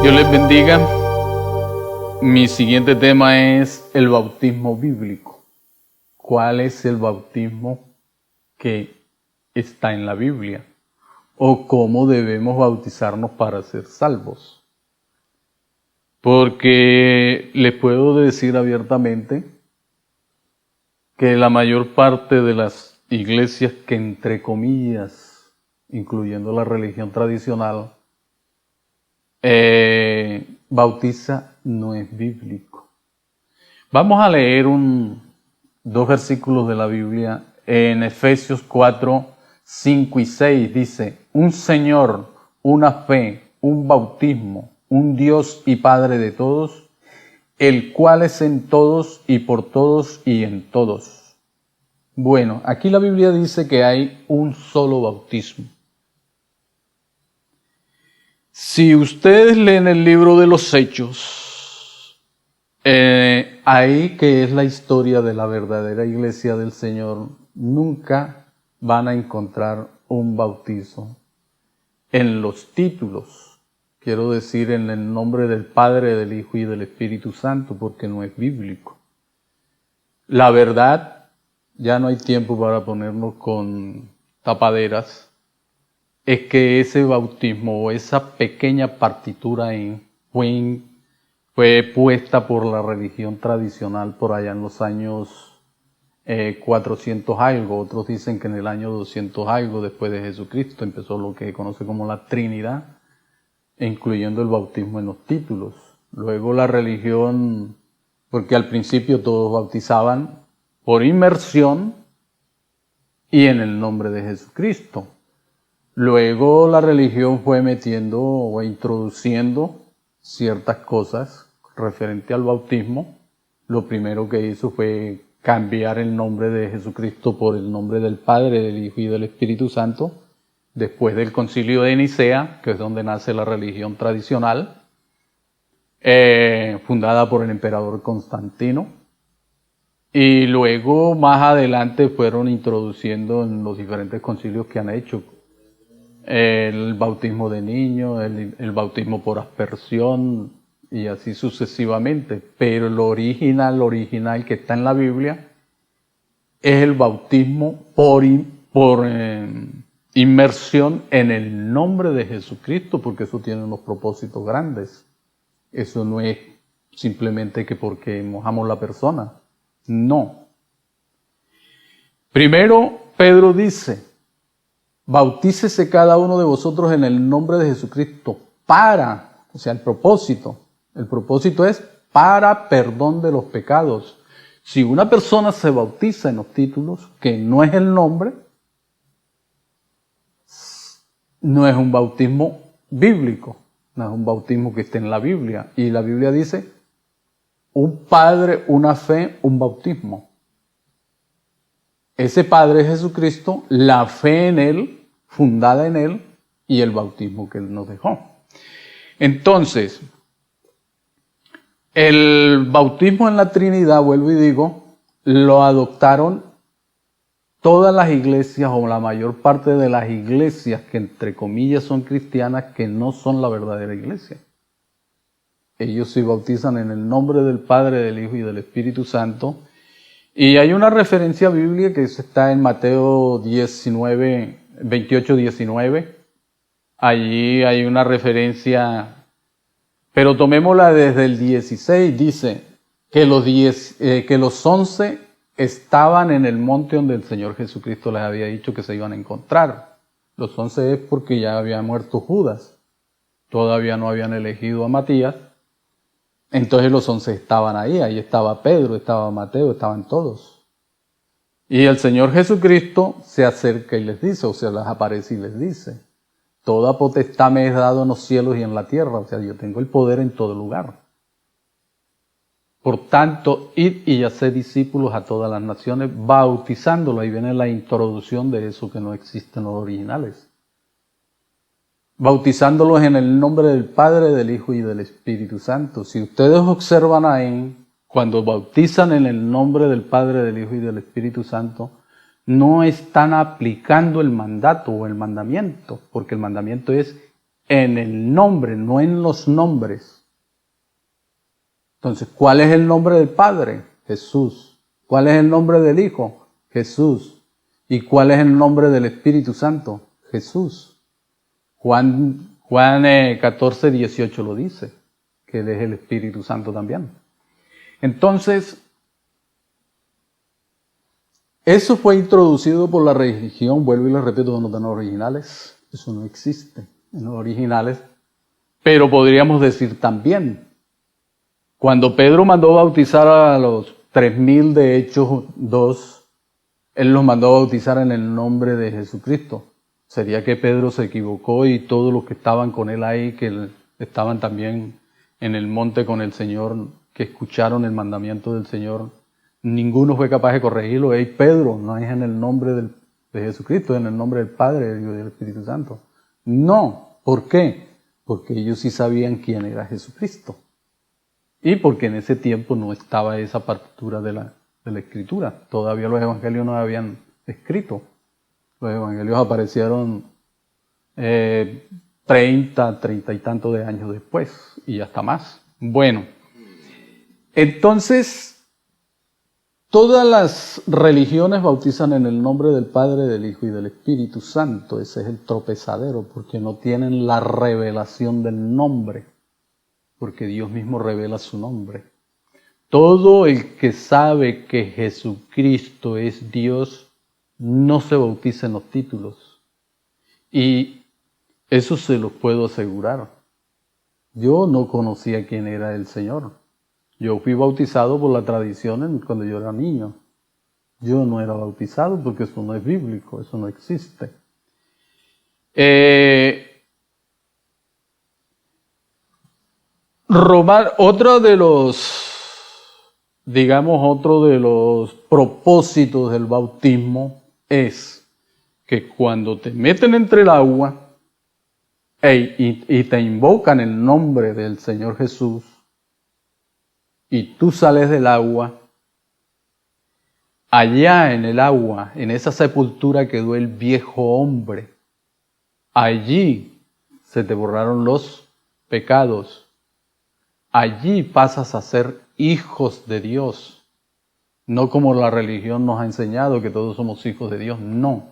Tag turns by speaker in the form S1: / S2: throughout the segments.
S1: Dios les bendiga. Mi siguiente tema es el bautismo bíblico. ¿Cuál es el bautismo que está en la Biblia? ¿O cómo debemos bautizarnos para ser salvos? Porque les puedo decir abiertamente que la mayor parte de las iglesias que, entre comillas, incluyendo la religión tradicional, bautiza no es bíblico. Vamos a leer dos versículos de la Biblia. En Efesios 4, 5 y 6 dice: un Señor, una fe, un bautismo, un Dios y Padre de todos, el cual es en todos y por todos y en todos. Bueno, aquí la Biblia dice que hay un solo bautismo. Si ustedes leen el libro de los Hechos, ahí que es la historia de la verdadera iglesia del Señor, nunca van a encontrar un bautizo en los títulos. Quiero decir, en el nombre del Padre, del Hijo y del Espíritu Santo, porque no es bíblico. La verdad, ya no hay tiempo para ponernos con tapaderas, es que ese bautismo o esa pequeña partitura fue puesta por la religión tradicional por allá en los años 400 algo. Otros dicen que en el año 200 algo después de Jesucristo empezó lo que se conoce como la Trinidad, incluyendo el bautismo en los títulos. Luego la religión, porque al principio todos bautizaban por inmersión y en el nombre de Jesucristo. Luego la religión fue metiendo o introduciendo ciertas cosas referente al bautismo. Lo primero que hizo fue cambiar el nombre de Jesucristo por el nombre del Padre, del Hijo y del Espíritu Santo, después del Concilio de Nicea, que es donde nace la religión tradicional, fundada por el emperador Constantino. Y luego más adelante fueron introduciendo en los diferentes concilios que han hecho el bautismo de niños, el bautismo por aspersión y así sucesivamente. Pero el original que está en la Biblia es el bautismo por inmersión en el nombre de Jesucristo, porque eso tiene unos propósitos grandes. Eso no es simplemente que porque mojamos la persona. No. Primero, Pedro dice: bautícese cada uno de vosotros en el nombre de Jesucristo o sea, el propósito es para perdón de los pecados. Si una persona se bautiza en los títulos, que no es el nombre, no es un bautismo bíblico, no es un bautismo que esté en la Biblia. Y la Biblia dice: un Padre, una fe, un bautismo. Ese Padre es Jesucristo, la fe en Él, fundada en Él, y el bautismo que Él nos dejó. Entonces, el bautismo en la Trinidad, vuelvo y digo, lo adoptaron todas las iglesias o la mayor parte de las iglesias que entre comillas son cristianas, que no son la verdadera iglesia. Ellos se bautizan en el nombre del Padre, del Hijo y del Espíritu Santo. Y hay una referencia bíblica que está en Mateo 28, 19. Allí hay una referencia, pero tomémosla desde el 16. Dice que los 11 estaban en el monte donde el Señor Jesucristo les había dicho que se iban a encontrar. Los 11 es porque ya había muerto Judas. Todavía no habían elegido a Matías. Entonces los 11 estaban ahí estaba Pedro, estaba Mateo, estaban todos. Y el Señor Jesucristo se acerca y les dice, o sea, les aparece y les dice: toda potestad me es dado en los cielos y en la tierra, o sea, yo tengo el poder en todo lugar. Por tanto, id y haced discípulos a todas las naciones, bautizándolos. Ahí viene la introducción de eso que no existe en los originales. Bautizándolos en el nombre del Padre, del Hijo y del Espíritu Santo. Si ustedes observan ahí, cuando bautizan en el nombre del Padre, del Hijo y del Espíritu Santo, no están aplicando el mandato o el mandamiento, porque el mandamiento es en el nombre, no en los nombres. Entonces, ¿cuál es el nombre del Padre? Jesús. ¿Cuál es el nombre del Hijo? Jesús. ¿Y cuál es el nombre del Espíritu Santo? Jesús. Juan 14, 18 lo dice, que Él es el Espíritu Santo también. Entonces, eso fue introducido por la religión, vuelvo y les repito, no están originales, eso no existe en los originales, pero podríamos decir también, cuando Pedro mandó bautizar a los 3,000 de Hechos 2, él los mandó bautizar en el nombre de Jesucristo. Sería que Pedro se equivocó y todos los que estaban con él ahí, que estaban también en el monte con el Señor, que escucharon el mandamiento del Señor, ninguno fue capaz de corregirlo. Hey, Pedro, no es en el nombre de Jesucristo, es en el nombre del Padre y del Espíritu Santo. No, ¿por qué? Porque ellos sí sabían quién era Jesucristo. Y porque en ese tiempo no estaba esa partitura de la Escritura. Todavía los evangelios no habían escrito. Los evangelios aparecieron 30 y tantos de años después, y hasta más. Bueno, entonces, todas las religiones bautizan en el nombre del Padre, del Hijo y del Espíritu Santo. Ese es el tropezadero, porque no tienen la revelación del nombre, porque Dios mismo revela su nombre. Todo el que sabe que Jesucristo es Dios, no se bautiza en los títulos. Y eso se los puedo asegurar. Yo no conocía quién era el Señor. Yo fui bautizado por la tradición cuando yo era niño. Yo no era bautizado porque eso no es bíblico, eso no existe. Otro de los propósitos del bautismo es que cuando te meten entre el agua y te invocan el nombre del Señor Jesús y tú sales del agua, allá en el agua, en esa sepultura quedó el viejo hombre. Allí se te borraron los pecados. Allí pasas a ser hijos de Dios. No como la religión nos ha enseñado que todos somos hijos de Dios. No.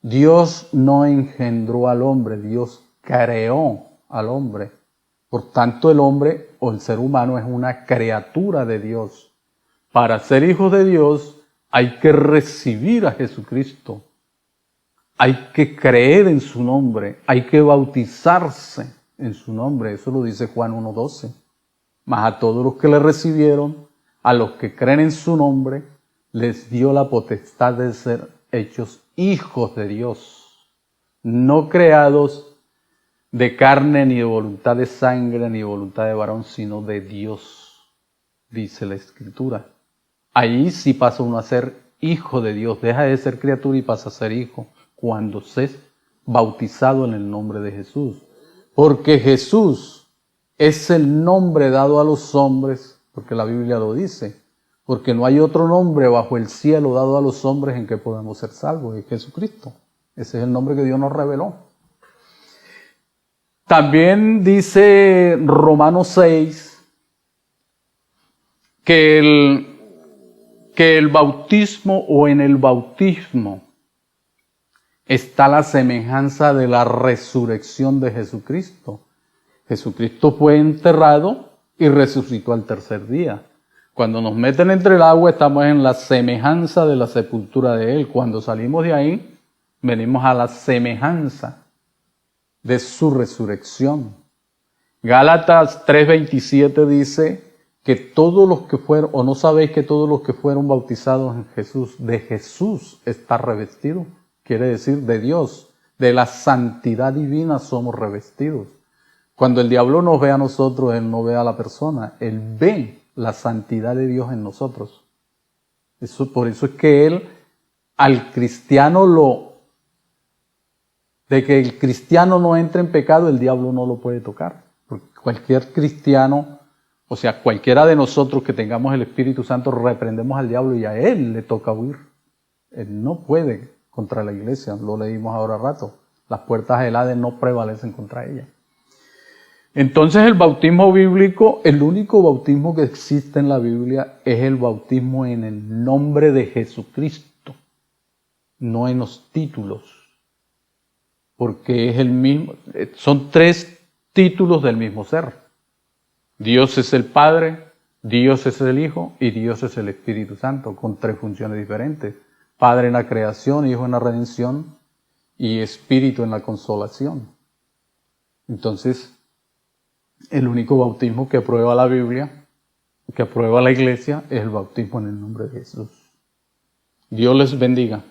S1: Dios no engendró al hombre, Dios creó al hombre. Por tanto, el hombre o el ser humano es una criatura de Dios. Para ser hijos de Dios hay que recibir a Jesucristo. Hay que creer en su nombre. Hay que bautizarse en su nombre. Eso lo dice Juan 1:12. Mas a todos los que le recibieron, a los que creen en su nombre, les dio la potestad de ser hechos hijos de Dios. No creados de carne, ni de voluntad de sangre, ni de voluntad de varón, sino de Dios, dice la Escritura. Ahí sí pasa uno a ser hijo de Dios, deja de ser criatura y pasa a ser hijo, cuando se es bautizado en el nombre de Jesús. Porque Jesús es el nombre dado a los hombres, porque la Biblia lo dice, porque no hay otro nombre bajo el cielo dado a los hombres en que podamos ser salvos, es Jesucristo. Ese es el nombre que Dios nos reveló. También dice Romanos 6 que el bautismo o en el bautismo está la semejanza de la resurrección de Jesucristo. Jesucristo fue enterrado y resucitó al tercer día. Cuando nos meten entre el agua estamos en la semejanza de la sepultura de Él. Cuando salimos de ahí, venimos a la semejanza de su resurrección. Gálatas 3:27 dice que todos los que fueron, o no sabéis que todos los que fueron bautizados en Jesús, de Jesús está revestido. Quiere decir de Dios, de la santidad divina somos revestidos. Cuando el diablo nos ve a nosotros, él no ve a la persona, él ve la santidad de Dios en nosotros. Por eso es que él al cristiano de que el cristiano no entre en pecado, el diablo no lo puede tocar. Porque cualquier cristiano, o sea, cualquiera de nosotros que tengamos el Espíritu Santo, reprendemos al diablo y a él le toca huir. Él no puede contra la iglesia, lo leímos ahora rato. Las puertas del Hades no prevalecen contra ella. Entonces el bautismo bíblico, el único bautismo que existe en la Biblia es el bautismo en el nombre de Jesucristo, no en los títulos, porque es el mismo, son 3 títulos del mismo ser. Dios es el Padre, Dios es el Hijo y Dios es el Espíritu Santo, con 3 funciones diferentes. Padre en la creación, Hijo en la redención y Espíritu en la consolación. Entonces, el único bautismo que aprueba la Biblia, que aprueba la Iglesia, es el bautismo en el nombre de Jesús. Dios les bendiga.